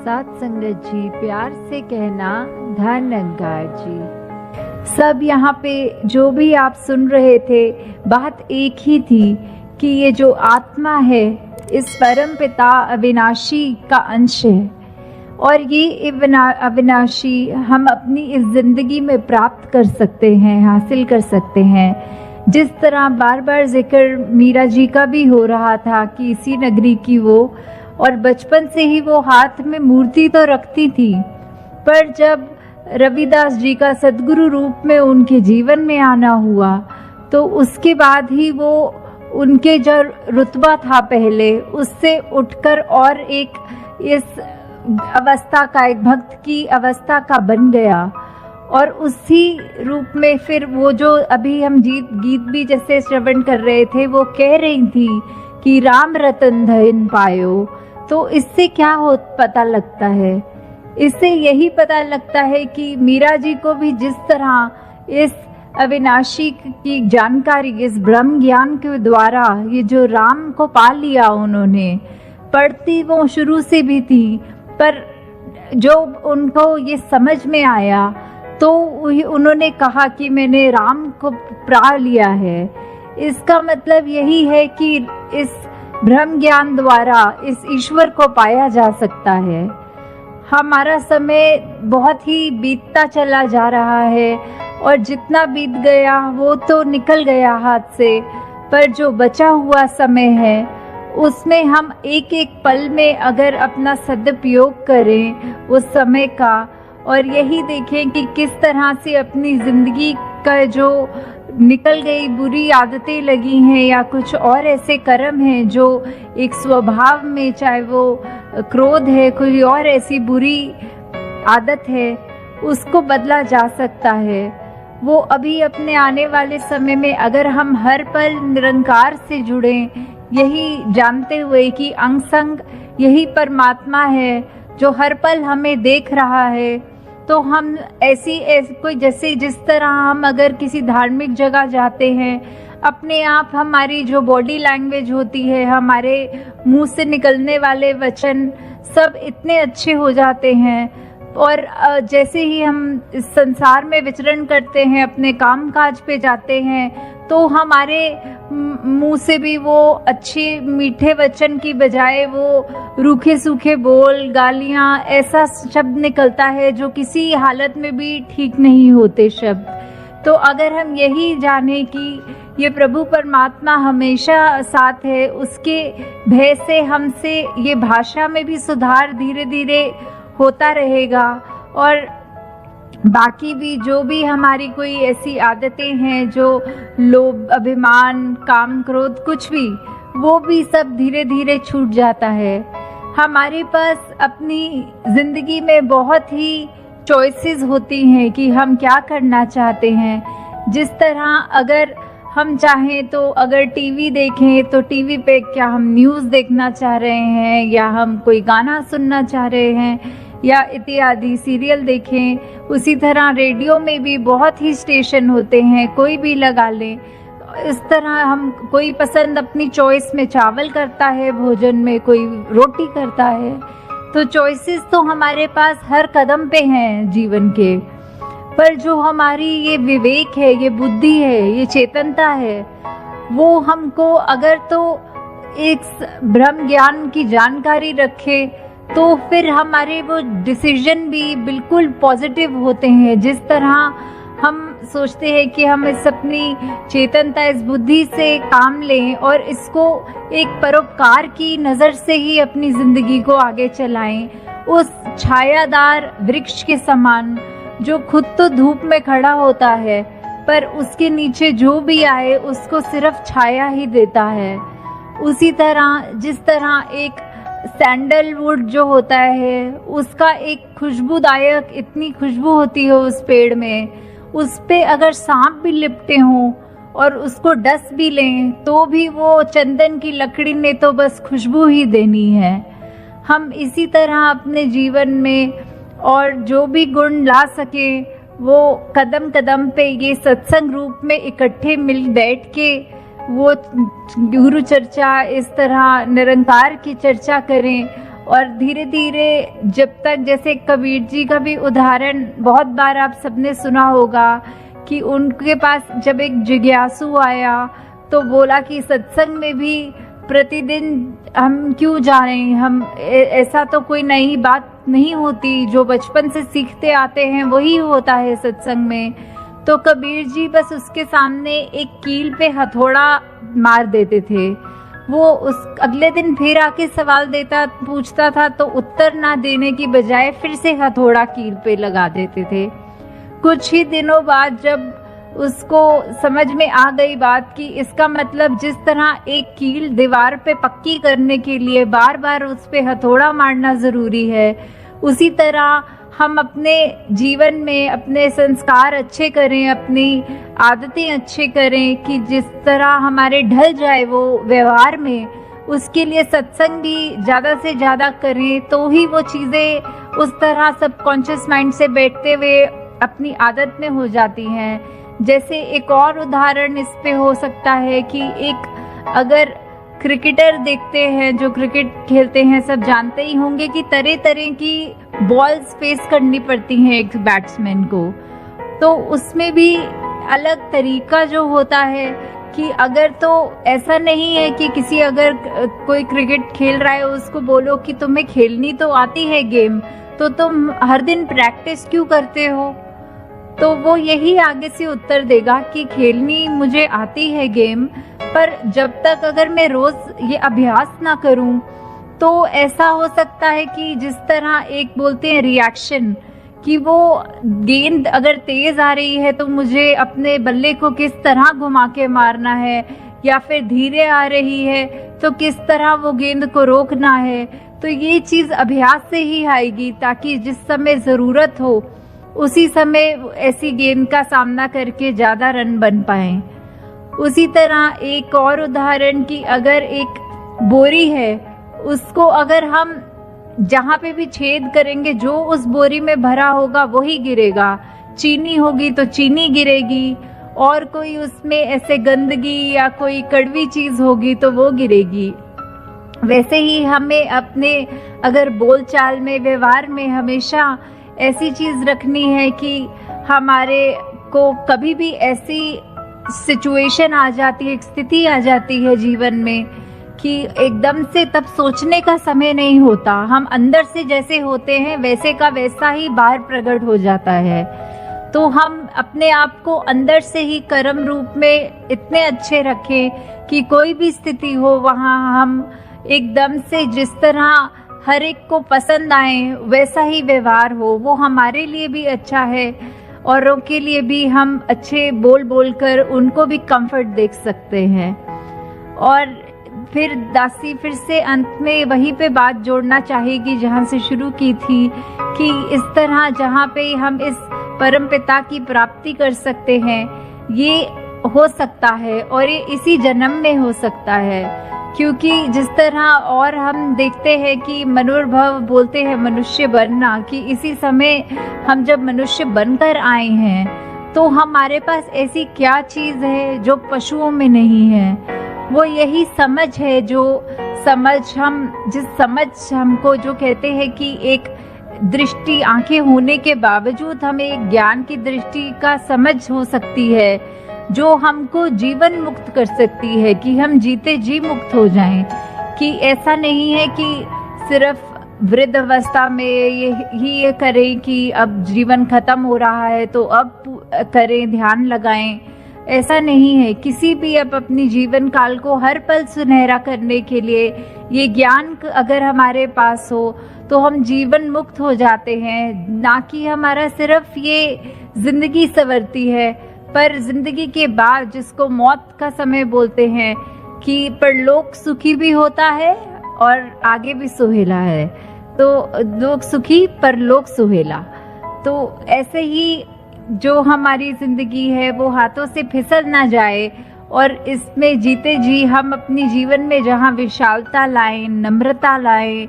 साथ संगत जी, प्यार से कहना धन अंगार जी। सब यहाँ पे जो भी आप सुन रहे थे, बात एक ही थी कि ये जो आत्मा है इस परम पिता अविनाशी का अंश है और ये अविनाशी हम अपनी इस जिंदगी में प्राप्त कर सकते हैं, हासिल कर सकते हैं। जिस तरह बार बार जिक्र मीरा जी का भी हो रहा था कि इसी नगरी की वो, और बचपन से ही वो हाथ में मूर्ति तो रखती थी, पर जब रविदास जी का सद्गुरु रूप में उनके जीवन में आना हुआ तो उसके बाद ही वो उनके जो रुतबा था पहले उससे उठकर और एक इस अवस्था का, एक भक्त की अवस्था का बन गया। और उसी रूप में फिर वो जो अभी हम गीत भी जैसे श्रवण कर रहे थे, वो कह रही थी कि राम रतन धन पायो। तो इससे क्या पता लगता है? इससे यही पता लगता है कि मीरा जी को भी जिस तरह इस अविनाशी की जानकारी, इस ब्रह्म ज्ञान के द्वारा ये जो राम को पा लिया उन्होंने, पढ़ती वो शुरू से भी थी, पर जो उनको ये समझ में आया तो उन्होंने कहा कि मैंने राम को पा लिया है। इसका मतलब यही है कि इस ब्रह्म ज्ञान द्वारा इस ईश्वर को पाया जा सकता है। हमारा समय बहुत ही बीतता चला जा रहा है और जितना बीत गया वो तो निकल गया हाथ से, पर जो बचा हुआ समय है उसमें हम एक एक पल में अगर अपना सदुपयोग करें उस समय का, और यही देखें कि किस तरह से अपनी ज़िंदगी का जो निकल गई बुरी आदतें लगी हैं या कुछ और ऐसे कर्म हैं जो एक स्वभाव में, चाहे वो क्रोध है, कोई और ऐसी बुरी आदत है, उसको बदला जा सकता है। वो अभी अपने आने वाले समय में अगर हम हर पल निरंकार से जुड़ें, यही जानते हुए कि अंग संग यही परमात्मा है जो हर पल हमें देख रहा है, तो हम ऐसी कोई जैसे जिस तरह हम अगर किसी धार्मिक जगह जाते हैं, अपने आप हमारी जो बॉडी लैंग्वेज होती है, हमारे मुंह से निकलने वाले वचन सब इतने अच्छे हो जाते हैं, और जैसे ही हम इस संसार में विचरण करते हैं, अपने काम काज पे जाते हैं, तो हमारे मुंह से भी वो अच्छे मीठे वचन की बजाय वो रूखे सूखे बोल, गालियां, ऐसा शब्द निकलता है जो किसी हालत में भी ठीक नहीं होते शब्द। तो अगर हम यही जाने कि ये प्रभु परमात्मा हमेशा साथ है, उसके भय से हमसे ये भाषा में भी सुधार धीरे धीरे होता रहेगा, और बाकी भी जो भी हमारी कोई ऐसी आदतें हैं जो लोभ, अभिमान, काम, क्रोध, कुछ भी, वो भी सब धीरे धीरे छूट जाता है। हमारे पास अपनी ज़िंदगी में बहुत ही चॉइसेस होती हैं कि हम क्या करना चाहते हैं। जिस तरह अगर हम चाहें तो अगर टीवी देखें तो टीवी पे क्या हम न्यूज़ देखना चाह रहे हैं, या हम कोई गाना सुनना चाह रहे हैं, या इत्यादि सीरियल देखें। उसी तरह रेडियो में भी बहुत ही स्टेशन होते हैं, कोई भी लगा लें। इस तरह हम कोई पसंद अपनी चॉइस में चावल करता है, भोजन में कोई रोटी करता है। तो चॉइसेस तो हमारे पास हर कदम पे हैं जीवन के, पर जो हमारी ये विवेक है, ये बुद्धि है, ये चेतनता है, वो हमको अगर तो एक ब्रह्म ज्ञान की जानकारी रखे तो फिर हमारे वो डिसीजन भी बिल्कुल पॉजिटिव होते हैं। जिस तरह हम सोचते हैं कि हम इस अपनी चेतनता, इस बुद्धि से काम लें और इसको एक परोपकार की नज़र से ही अपनी ज़िंदगी को आगे चलाएं, उस छायादार वृक्ष के समान जो खुद तो धूप में खड़ा होता है, पर उसके नीचे जो भी आए उसको सिर्फ छाया ही देता है। उसी तरह जिस तरह एक सैंडलवुड जो होता है, उसका एक खुशबूदायक इतनी खुशबू होती है उस पेड़ में, उस पे अगर सांप भी लिपटे हों और उसको डस भी लें तो भी वो चंदन की लकड़ी ने तो बस खुशबू ही देनी है। हम इसी तरह अपने जीवन में और जो भी गुण ला सके वो कदम कदम पे ये सत्संग रूप में इकट्ठे मिल बैठ के वो गुरु चर्चा, इस तरह निरंकार की चर्चा करें और धीरे धीरे जब तक, जैसे कबीर जी का भी उदाहरण बहुत बार आप सबने सुना होगा कि उनके पास जब एक जिज्ञासु आया तो बोला कि सत्संग में भी प्रतिदिन हम क्यों जा रहे हैं, हम ऐसा तो कोई नई बात नहीं होती, जो बचपन से सीखते आते हैं वही होता है सत्संग में। तो कबीर जी बस उसके सामने एक कील पे हथौड़ा मार देते थे। वो उस अगले दिन फिर आके सवाल पूछता था तो उत्तर ना देने की बजाय फिर से हथौड़ा कील पे लगा देते थे। कुछ ही दिनों बाद जब उसको समझ में आ गई बात कि इसका मतलब जिस तरह एक कील दीवार पे पक्की करने के लिए बार बार उस पे हथौड़ा मारना ज़रूरी है, उसी तरह हम अपने जीवन में अपने संस्कार अच्छे करें, अपनी आदतें अच्छे करें कि जिस तरह हमारे ढल जाए वो व्यवहार में, उसके लिए सत्संग भी ज़्यादा से ज़्यादा करें तो ही वो चीज़ें उस तरह सबकॉन्शियस माइंड से बैठते हुए अपनी आदत में हो जाती हैं। जैसे एक और उदाहरण इस पे हो सकता है कि एक अगर क्रिकेटर देखते हैं, जो क्रिकेट खेलते हैं सब जानते ही होंगे कि तरह तरह की बॉल्स फेस करनी पड़ती हैं एक बैट्समैन को, तो उसमें भी अलग तरीका जो होता है कि अगर तो ऐसा नहीं है कि किसी अगर कोई क्रिकेट खेल रहा है उसको बोलो कि तुम्हें खेलनी तो आती है गेम, तो तुम हर दिन प्रैक्टिस क्यों करते हो, तो वो यही आगे से उत्तर देगा कि खेलनी मुझे आती है गेम, पर जब तक अगर मैं रोज ये अभ्यास ना करूं तो ऐसा हो सकता है कि जिस तरह एक बोलते हैं रिएक्शन, कि वो गेंद अगर तेज आ रही है तो मुझे अपने बल्ले को किस तरह घुमा के मारना है, या फिर धीरे आ रही है तो किस तरह वो गेंद को रोकना है। तो ये चीज़ अभ्यास से ही आएगी ताकि जिस समय ज़रूरत हो उसी समय ऐसी गेंद का सामना करके ज़्यादा रन बन पाएं। उसी तरह एक और उदाहरण कि अगर एक बोरी है, उसको अगर हम जहाँ पे भी छेद करेंगे जो उस बोरी में भरा होगा वही गिरेगा, चीनी होगी तो चीनी गिरेगी, और कोई उसमें ऐसे गंदगी या कोई कड़वी चीज़ होगी तो वो गिरेगी। वैसे ही हमें अपने अगर बोलचाल में, व्यवहार में हमेशा ऐसी चीज़ रखनी है कि हमारे को कभी भी ऐसी सिचुएशन आ जाती है, एक स्थिति आ जाती है जीवन में कि एकदम से तब सोचने का समय नहीं होता, हम अंदर से जैसे होते हैं वैसे का वैसा ही बाहर प्रकट हो जाता है। तो हम अपने आप को अंदर से ही कर्म रूप में इतने अच्छे रखें कि कोई भी स्थिति हो वहाँ हम एकदम से जिस तरह हर एक को पसंद आए वैसा ही व्यवहार हो, वो हमारे लिए भी अच्छा है, औरों के लिए भी हम अच्छे बोल कर उनको भी कंफर्ट देख सकते हैं। और फिर दासी फिर से अंत में वहीं पे बात जोड़ना चाहेगी जहाँ से शुरू की थी कि इस तरह जहाँ पे हम इस परम पिता की प्राप्ति कर सकते हैं, ये हो सकता है और ये इसी जन्म में हो सकता है, क्योंकि जिस तरह और हम देखते हैं कि मनुर्भव बोलते हैं मनुष्य बनना, कि इसी समय हम जब मनुष्य बनकर आए हैं तो हमारे पास ऐसी क्या चीज़ है जो पशुओं में नहीं है, वो यही समझ है। जो समझ जिस समझ हमको जो कहते हैं कि एक दृष्टि, आंखें होने के बावजूद हमें एक ज्ञान की दृष्टि का समझ हो सकती है जो हमको जीवन मुक्त कर सकती है, कि हम जीते जी मुक्त हो जाएं, कि ऐसा नहीं है कि सिर्फ वृद्ध अवस्था में ये करें कि अब जीवन खत्म हो रहा है तो अब करें, ध्यान लगाएं, ऐसा नहीं है। किसी भी अब अपनी जीवन काल को हर पल सुनहरा करने के लिए ये ज्ञान अगर हमारे पास हो तो हम जीवन मुक्त हो जाते हैं, ना कि हमारा सिर्फ ये जिंदगी संवरती है, पर जिंदगी के बाद जिसको मौत का समय बोलते हैं कि परलोक सुखी भी होता है और आगे भी सुहेला है, तो लोक सुखी परलोक सुहेला। तो ऐसे ही जो हमारी जिंदगी है वो हाथों से फिसल ना जाए और इसमें जीते जी हम अपनी जीवन में जहाँ विशालता लाएं, नम्रता लाएं,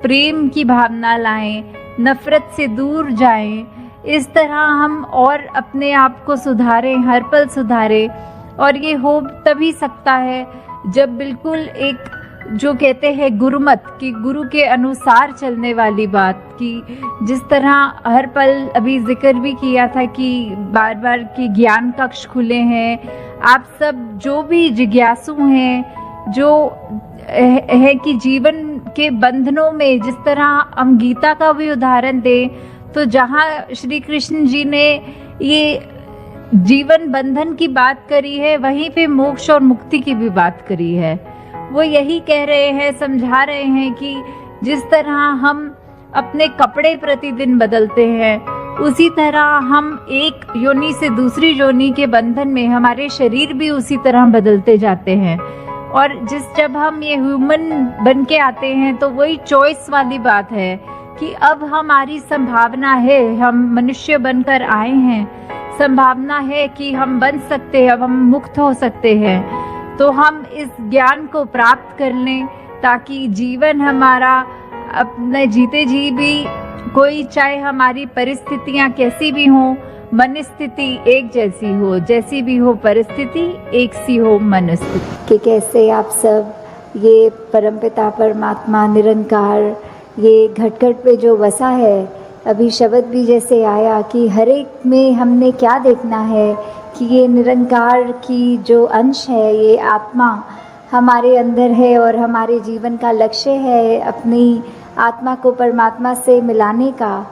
प्रेम की भावना लाएं, नफरत से दूर जाएं, इस तरह हम और अपने आप को सुधारें, हर पल सुधारें। और ये हो तभी सकता है जब बिल्कुल एक जो कहते हैं गुरुमत कि गुरु के अनुसार चलने वाली बात, कि जिस तरह हर पल अभी जिक्र भी किया था कि बार बार कि ज्ञान कक्ष खुले हैं। आप सब जो भी जिज्ञासु हैं, जो है कि जीवन के बंधनों में, जिस तरह हम गीता का भी उदाहरण दें तो जहाँ श्री कृष्ण जी ने ये जीवन बंधन की बात करी है, वहीं पे मोक्ष और मुक्ति की भी बात करी है। वो यही कह रहे हैं, समझा रहे हैं कि जिस तरह हम अपने कपड़े प्रतिदिन बदलते हैं, उसी तरह हम एक योनि से दूसरी योनि के बंधन में हमारे शरीर भी उसी तरह बदलते जाते हैं। और जब हम ये ह्यूमन बन के आते हैं तो वही चॉइस वाली बात है कि अब हमारी संभावना है, हम मनुष्य बनकर आए हैं, संभावना है कि हम बन सकते हैं, अब हम मुक्त हो सकते हैं। तो हम इस ज्ञान को प्राप्त कर लें ताकि जीवन हमारा अपने जीते जी भी, कोई चाहे हमारी परिस्थितियां कैसी भी हों, मन स्थिति एक जैसी हो, जैसी भी हो परिस्थिति एक सी हो मन स्थिति। कि कैसे आप सब ये परमपिता परमात्मा निरंकार ये घट घट पे जो बसा है, अभी शब्द भी जैसे आया कि हर एक में हमने क्या देखना है कि ये निरंकार की जो अंश है, ये आत्मा हमारे अंदर है और हमारे जीवन का लक्ष्य है अपनी आत्मा को परमात्मा से मिलाने का।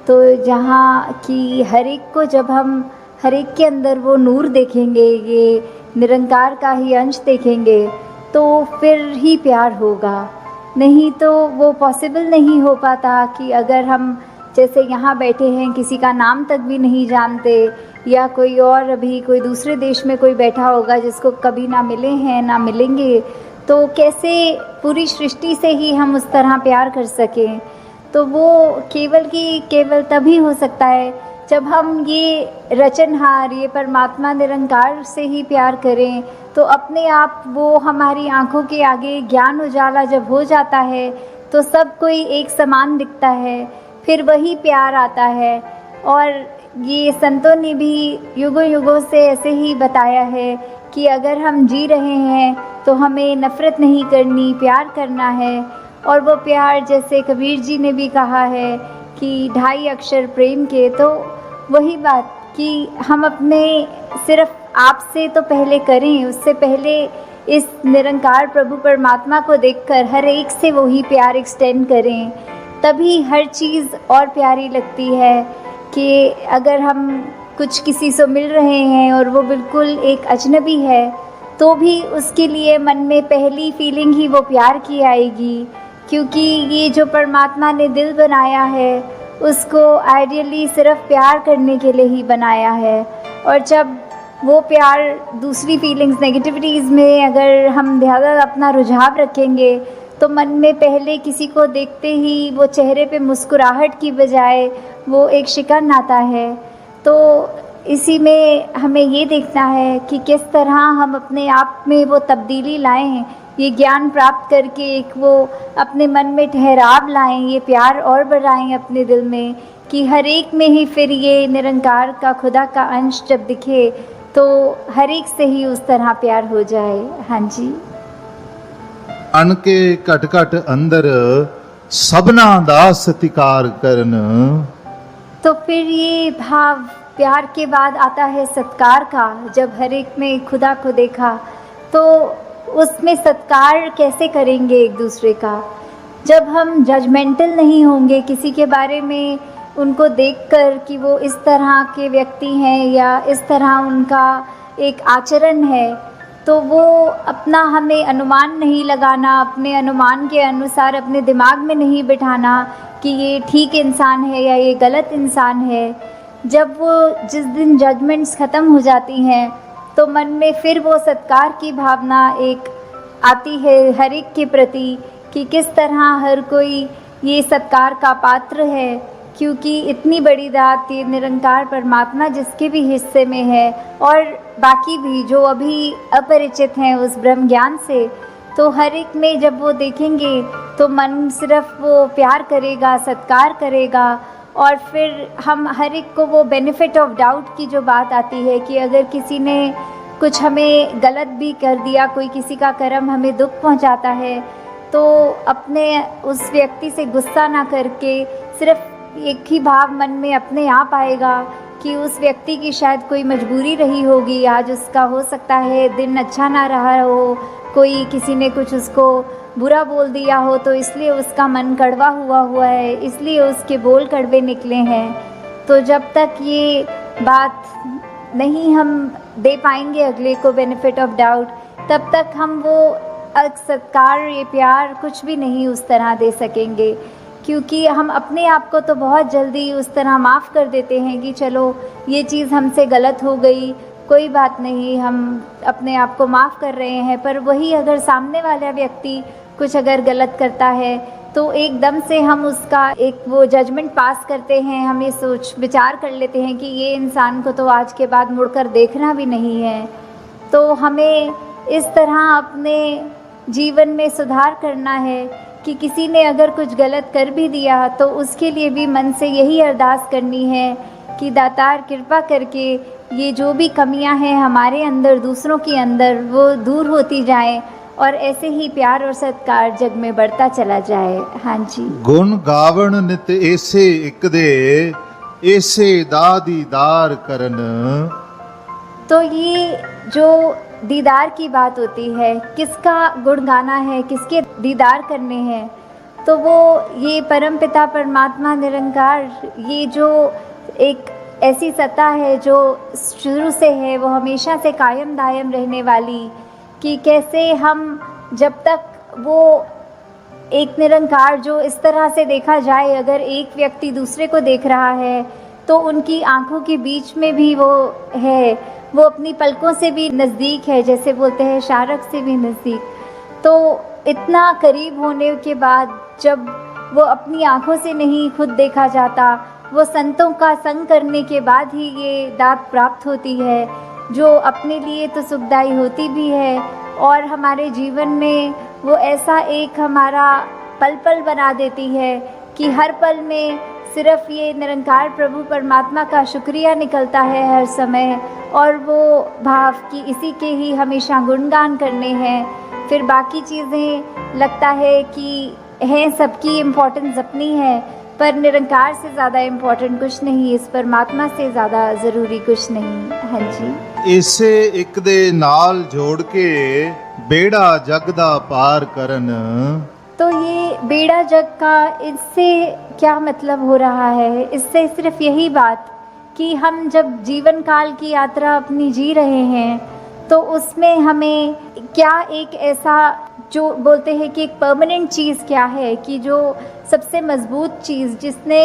तो जहाँ कि हर एक को जब हम हर एक के अंदर वो नूर देखेंगे, ये निरंकार का ही अंश देखेंगे, तो फिर ही प्यार होगा। नहीं तो वो पॉसिबल नहीं हो पाता कि अगर हम जैसे यहाँ बैठे हैं, किसी का नाम तक भी नहीं जानते, या कोई और अभी कोई दूसरे देश में कोई बैठा होगा जिसको कभी ना मिले हैं ना मिलेंगे, तो कैसे पूरी सृष्टि से ही हम उस तरह प्यार कर सकें। तो वो केवल तभी हो सकता है जब हम ये रचनहार, ये परमात्मा निरंकार से ही प्यार करें। तो अपने आप वो हमारी आंखों के आगे ज्ञान उजाला जब हो जाता है तो सब कोई एक समान दिखता है, फिर वही प्यार आता है। और ये संतों ने भी युगों युगों से ऐसे ही बताया है कि अगर हम जी रहे हैं तो हमें नफ़रत नहीं करनी, प्यार करना है। और वो प्यार जैसे कबीर जी ने भी कहा है कि 2.5 अक्षर प्रेम के, तो वही बात कि हम अपने सिर्फ आपसे तो पहले करें, उससे पहले इस निरंकार प्रभु परमात्मा को देखकर हर एक से वही प्यार एक्सटेंड करें, तभी हर चीज़ और प्यारी लगती है। कि अगर हम कुछ किसी से मिल रहे हैं और वो बिल्कुल एक अजनबी है, तो भी उसके लिए मन में पहली फीलिंग ही वो प्यार की आएगी, क्योंकि ये जो परमात्मा ने दिल बनाया है उसको आइडियली सिर्फ प्यार करने के लिए ही बनाया है। और जब वो प्यार दूसरी फीलिंग्स, नेगेटिविटीज़ में अगर हम ज़्यादा अपना रुझाव रखेंगे तो मन में पहले किसी को देखते ही वो चेहरे पे मुस्कुराहट की बजाय वो एक शिकन आता है। तो इसी में हमें ये देखना है कि किस तरह हम अपने आप में वो तब्दीली लाएं, ये ज्ञान प्राप्त करके एक वो अपने मन में ठहराव लाएं, ये प्यार और बढ़ाएं अपने दिल में, कि हर एक में ही फिर ये निरंकार का खुदा का अंश जब दिखे तो हर एक से ही उस तरह प्यार हो जाए। हाँ जी। अन के घट घट अंदर सबना दा सत्कार करन। तो फिर ये भाव प्यार के बाद आता है सत्कार का। जब हर एक में खुदा को देखा तो उसमें सत्कार कैसे करेंगे एक दूसरे का, जब हम जजमेंटल नहीं होंगे किसी के बारे में, उनको देखकर कि वो इस तरह के व्यक्ति हैं या इस तरह उनका एक आचरण है, तो वो अपना हमें अनुमान नहीं लगाना, अपने अनुमान के अनुसार अपने दिमाग में नहीं बिठाना कि ये ठीक इंसान है या ये गलत इंसान है। जब वो जिस दिन जजमेंट्स ख़त्म हो जाती हैं तो मन में फिर वो सत्कार की भावना एक आती है हर एक के प्रति, कि किस तरह हर कोई ये सत्कार का पात्र है, क्योंकि इतनी बड़ी दात ये निरंकार परमात्मा जिसके भी हिस्से में है और बाकी भी जो अभी अपरिचित हैं उस ब्रह्म ज्ञान से, तो हर एक में जब वो देखेंगे तो मन सिर्फ वो प्यार करेगा, सत्कार करेगा। और फिर हम हर एक को वो बेनिफिट ऑफ डाउट की जो बात आती है कि अगर किसी ने कुछ हमें गलत भी कर दिया, कोई किसी का कर्म हमें दुख पहुंचाता है, तो अपने उस व्यक्ति से गुस्सा ना करके सिर्फ एक ही भाव मन में अपने आप आएगा कि उस व्यक्ति की शायद कोई मजबूरी रही होगी, आज उसका हो सकता है दिन अच्छा ना रहा हो, कोई किसी ने कुछ उसको बुरा बोल दिया हो तो इसलिए उसका मन कड़वा हुआ है, इसलिए उसके बोल कड़वे निकले हैं। तो जब तक ये बात नहीं हम दे पाएंगे अगले को बेनिफिट ऑफ डाउट, तब तक हम वो सत्कार, ये प्यार कुछ भी नहीं उस तरह दे सकेंगे, क्योंकि हम अपने आप को तो बहुत जल्दी उस तरह माफ़ कर देते हैं कि चलो ये चीज़ हमसे गलत हो गई, कोई बात नहीं, हम अपने आप को माफ़ कर रहे हैं। पर वही अगर सामने वाला व्यक्ति कुछ अगर गलत करता है तो एकदम से हम उसका एक वो जजमेंट पास करते हैं, हम ये सोच विचार कर लेते हैं कि ये इंसान को तो आज के बाद मुड़कर देखना भी नहीं है। तो हमें इस तरह अपने जीवन में सुधार करना है कि किसी ने अगर कुछ गलत कर भी दिया तो उसके लिए भी मन से यही अरदास करनी है कि दातार कृपा करके ये जो भी कमियां हैं हमारे अंदर, दूसरों के अंदर, वो दूर होती जाएं और ऐसे ही प्यार और सत्कार जग में बढ़ता चला जाए। हाँ जी। गुण गावण नित ऐसे एक दे, ऐसे दा दीदार करन। तो ये जो दीदार की बात होती है, किसका गुण गाना है, किसके दीदार करने हैं, तो वो ये परमपिता परमात्मा निरंकार, ये जो एक ऐसी सत्ता है जो शुरू से है, वो हमेशा से कायम दायम रहने वाली, कि कैसे हम जब तक वो एक निरंकार जो इस तरह से देखा जाए, अगर एक व्यक्ति दूसरे को देख रहा है तो उनकी आंखों के बीच में भी वो है, वो अपनी पलकों से भी नज़दीक है, जैसे बोलते हैं शारक से भी नज़दीक। तो इतना करीब होने के बाद जब वो अपनी आंखों से नहीं खुद देखा जाता, वो संतों का संग करने के बाद ही ये दात प्राप्त होती है, जो अपने लिए तो सुखदायी होती भी है और हमारे जीवन में वो ऐसा एक हमारा पल पल बना देती है कि हर पल में सिर्फ ये निरंकार प्रभु परमात्मा का शुक्रिया निकलता है हर समय, और वो भाव कि इसी के ही हमेशा गुणगान करने हैं। फिर बाकी चीज़ें लगता है कि हैं, सबकी इम्पोर्टेंस अपनी है, पर निरंकार से ज़्यादा इम्पोर्टेंट कुछ नहीं, इस परमात्मा से ज़्यादा ज़रूरी कुछ नहीं। हाँ जी। इसे एक दे नाल जोड़ के बेड़ा जग दा पार करन। तो ये बेड़ा जग का, इससे क्या मतलब हो रहा है? इससे सिर्फ यही बात कि हम जब जीवन काल की यात्रा अपनी जी रहे हैं तो उसमें हमें क्या एक ऐसा जो बोलते हैं कि एक परमानेंट चीज़ क्या है, कि जो सबसे मजबूत चीज़ जिसने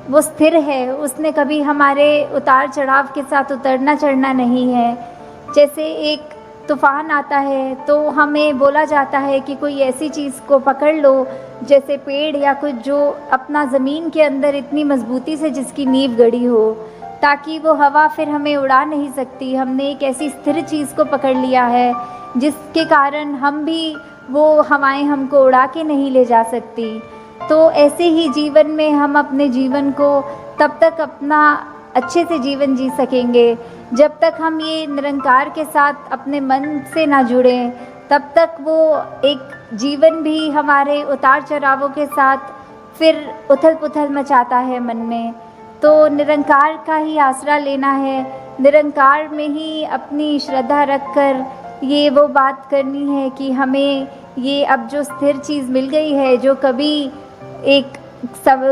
वो स्थिर है, उसने कभी हमारे उतार चढ़ाव के साथ उतरना चढ़ना नहीं है। जैसे एक तूफ़ान आता है तो हमें बोला जाता है कि कोई ऐसी चीज़ को पकड़ लो, जैसे पेड़ या कुछ जो अपना ज़मीन के अंदर इतनी मजबूती से जिसकी नींव गड़ी हो, ताकि वो हवा फिर हमें उड़ा नहीं सकती। हमने एक ऐसी स्थिर चीज़ को पकड़ लिया है जिसके कारण हम भी, वो हवाएं हमको उड़ा के नहीं ले जा सकती। तो ऐसे ही जीवन में हम अपने जीवन को तब तक अपना अच्छे से जीवन जी सकेंगे जब तक हम ये निरंकार के साथ अपने मन से ना जुड़ें, तब तक वो एक जीवन भी हमारे उतार चढ़ावों के साथ फिर उथल पुथल मचाता है मन में। तो निरंकार का ही आसरा लेना है, निरंकार में ही अपनी श्रद्धा रखकर ये वो बात करनी है कि हमें ये अब जो स्थिर चीज़ मिल गई है, जो कभी एक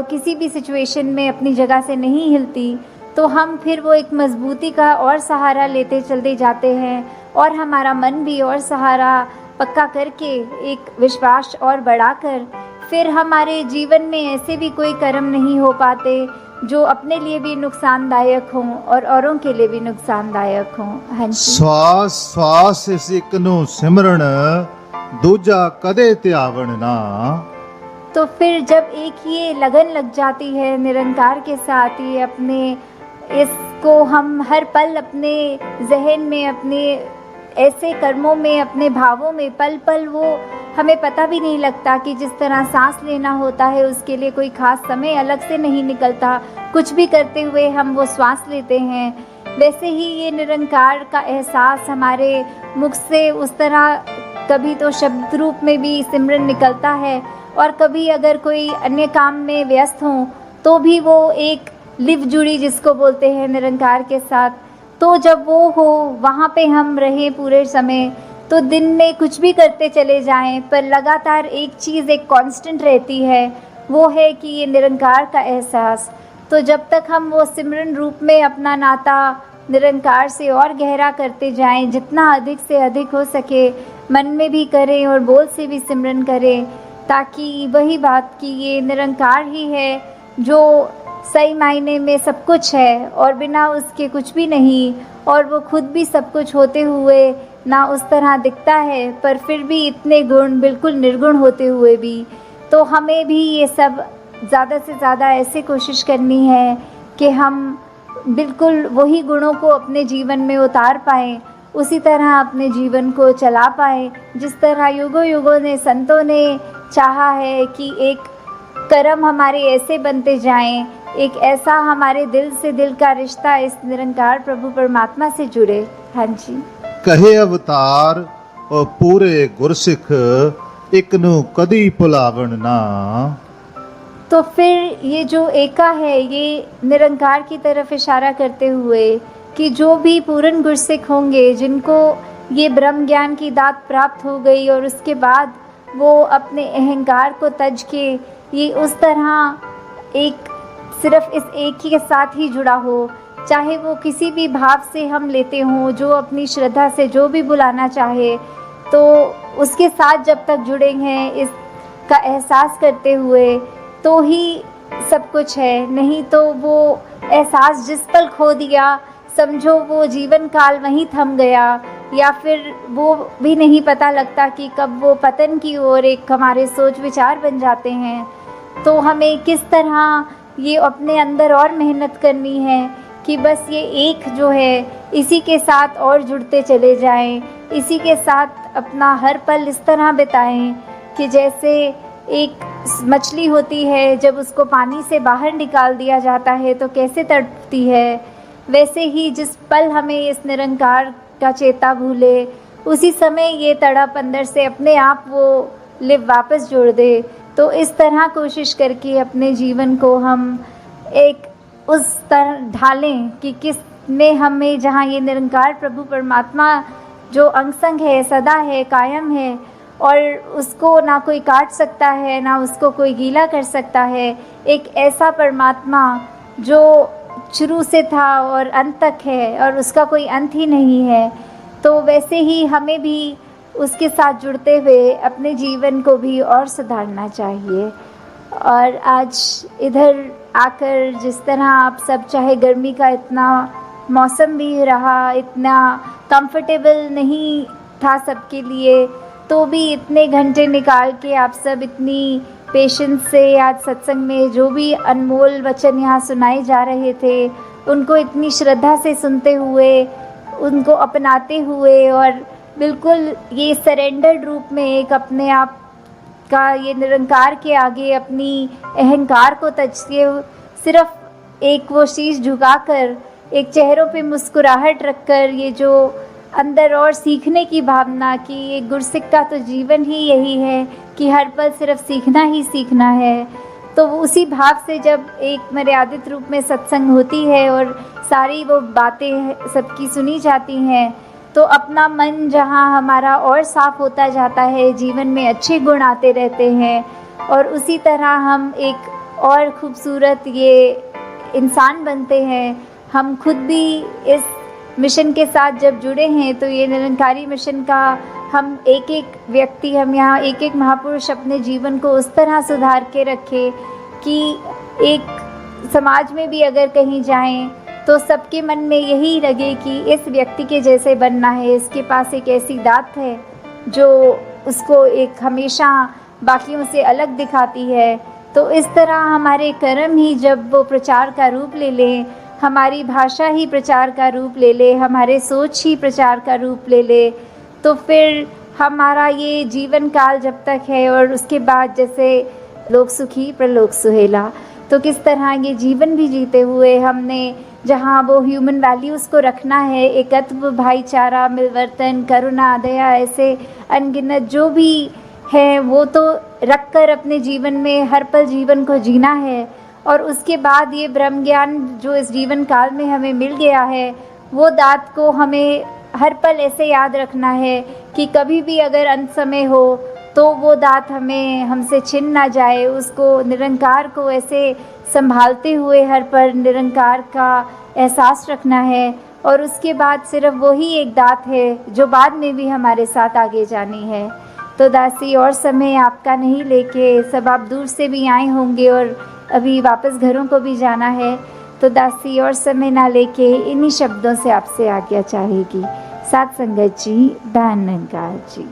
किसी भी सिचुएशन में अपनी जगह से नहीं हिलती, तो हम फिर वो एक मजबूती का और सहारा लेते चलते जाते हैं और हमारा मन भी और सहारा पक्का करके एक विश्वास और बढ़ाकर फिर हमारे जीवन में ऐसे भी कोई कर्म नहीं हो पाते जो अपने लिए भी नुकसानदायक हों और औरों के लिए भी नुकसानदायक हों। हाँ जी। श्वास श्वास इक नू सिमरन, दूजा कदे त्यावण ना। तो फिर जब एक ये लगन लग जाती है निरंकार के साथ, ये अपने इसको हम हर पल अपने जहन में, अपने ऐसे कर्मों में, अपने भावों में पल पल, वो हमें पता भी नहीं लगता कि जिस तरह सांस लेना होता है उसके लिए कोई ख़ास समय अलग से नहीं निकलता, कुछ भी करते हुए हम वो श्वास लेते हैं, वैसे ही ये निरंकार का एहसास हमारे मुख से उस तरह कभी तो शब्द रूप में भी सिमरन निकलता है, और कभी अगर कोई अन्य काम में व्यस्त हों तो भी वो एक लिव जुड़ी जिसको बोलते हैं निरंकार के साथ। तो जब वो हो वहाँ पे हम रहें पूरे समय, तो दिन में कुछ भी करते चले जाएं, पर लगातार एक चीज़ एक कांस्टेंट रहती है, वो है कि ये निरंकार का एहसास। तो जब तक हम वो सिमरन रूप में अपना नाता निरंकार से और गहरा करते जाएं, जितना अधिक से अधिक हो सके मन में भी करें और बोल से भी सिमरन करें, ताकि वही बात कि ये निरंकार ही है जो सही मायने में सब कुछ है और बिना उसके कुछ भी नहीं, और वो खुद भी सब कुछ होते हुए ना उस तरह दिखता है, पर फिर भी इतने गुण बिल्कुल निर्गुण होते हुए भी। तो हमें भी ये सब ज़्यादा से ज़्यादा ऐसे कोशिश करनी है कि हम बिल्कुल वही गुणों को अपने जीवन में उतार पाएँ, उसी तरह अपने जीवन को चला पाएँ, जिस तरह युगों युगों ने संतों ने चाहा है कि एक कर्म हमारे ऐसे बनते जाएं, एक ऐसा हमारे दिल से दिल का रिश्ता इस निरंकार प्रभु परमात्मा से जुड़े। हाँ जी। कहे अवतार और पूरे गुरसिख एक नू कदी भुलावण ना। तो फिर ये जो एका है ये निरंकार की तरफ इशारा करते हुए कि जो भी पूर्ण गुरसिख होंगे, जिनको ये ब्रह्म ज्ञान की दात प्राप्त हो गई और उसके बाद वो अपने अहंकार को तज के ये उस तरह एक सिर्फ इस एक ही के साथ ही जुड़ा हो, चाहे वो किसी भी भाव से हम लेते हों, जो अपनी श्रद्धा से जो भी बुलाना चाहे, तो उसके साथ जब तक जुड़े हैं इसका एहसास करते हुए, तो ही सब कुछ है। नहीं तो वो एहसास जिस पल खो दिया, समझो वो जीवन काल वहीं थम गया, या फिर वो भी नहीं पता लगता कि कब वो पतन की ओर एक हमारे सोच विचार बन जाते हैं। तो हमें किस तरह ये अपने अंदर और मेहनत करनी है कि बस ये एक जो है इसी के साथ और जुड़ते चले जाएं, इसी के साथ अपना हर पल इस तरह बिताएं कि जैसे एक मछली होती है, जब उसको पानी से बाहर निकाल दिया जाता है तो कैसे तड़पती है, वैसे ही जिस पल हमें इस निरंकार का चेता भूले, उसी समय ये तड़प अंदर से अपने आप वो लिव वापस जोड़ दे। तो इस तरह कोशिश करके अपने जीवन को हम एक उस तरह ढालें कि किस में हमें, जहाँ ये निरंकार प्रभु परमात्मा जो अंग संग है, सदा है, कायम है, और उसको ना कोई काट सकता है, ना उसको कोई गीला कर सकता है, एक ऐसा परमात्मा जो शुरू से था और अंत तक है और उसका कोई अंत ही नहीं है। तो वैसे ही हमें भी उसके साथ जुड़ते हुए अपने जीवन को भी और सुधारना चाहिए। और आज इधर आकर जिस तरह आप सब, चाहे गर्मी का इतना मौसम भी रहा, इतना कंफर्टेबल नहीं था सबके लिए, तो भी इतने घंटे निकाल के आप सब इतनी पेशेंस से आज सत्संग में जो भी अनमोल वचन यहाँ सुनाए जा रहे थे, उनको इतनी श्रद्धा से सुनते हुए, उनको अपनाते हुए, और बिल्कुल ये सरेंडर्ड रूप में एक अपने आप का ये निरंकार के आगे अपनी अहंकार को तजते हुए सिर्फ एक वो शीश झुकाकर, एक चेहरों पे मुस्कुराहट रखकर, ये जो अंदर और सीखने की भावना कि ये गुरसिख का तो जीवन ही यही है कि हर पल सिर्फ सीखना ही सीखना है। तो उसी भाव से जब एक मर्यादित रूप में सत्संग होती है और सारी वो बातें सबकी सुनी जाती हैं, तो अपना मन जहाँ हमारा और साफ होता जाता है, जीवन में अच्छे गुण आते रहते हैं, और उसी तरह हम एक और खूबसूरत ये इंसान बनते हैं। हम खुद भी इस मिशन के साथ जब जुड़े हैं, तो ये निरंकारी मिशन का हम एक एक व्यक्ति, हम यहाँ एक एक महापुरुष अपने जीवन को उस तरह सुधार के रखें कि एक समाज में भी अगर कहीं जाएं तो सबके मन में यही लगे कि इस व्यक्ति के जैसे बनना है, इसके पास एक ऐसी दात है जो उसको एक हमेशा बाकियों से अलग दिखाती है। तो इस तरह हमारे कर्म ही जब वो प्रचार का रूप ले लें, हमारी भाषा ही प्रचार का रूप ले ले, हमारे सोच ही प्रचार का रूप ले ले, तो फिर हमारा ये जीवन काल जब तक है, और उसके बाद जैसे लोक सुखी परलोक सुहेला, तो किस तरह ये जीवन भी जीते हुए हमने जहाँ वो ह्यूमन वैल्यूज़ को रखना है, एकत्व, भाईचारा, मिलवर्तन, करुणा, दया, ऐसे अनगिनत जो भी है वो तो रख कर अपने जीवन में हर पल जीवन को जीना है। और उसके बाद ये ब्रह्म ज्ञान जो इस जीवन काल में हमें मिल गया है, वो दात को हमें हर पल ऐसे याद रखना है कि कभी भी अगर अंत समय हो तो वो दात हमें हमसे छिन ना जाए। उसको, निरंकार को ऐसे संभालते हुए हर पल निरंकार का एहसास रखना है। और उसके बाद सिर्फ वही एक दात है जो बाद में भी हमारे साथ आगे जानी है। तो दासी और समय आपका नहीं लेके, सब आप दूर से भी आए होंगे और अभी वापस घरों को भी जाना है, तो दासी और समय ना लेके इन्हीं शब्दों से आपसे आज्ञा चाहेगी। साथ संगत जी, धन निरंकार जी।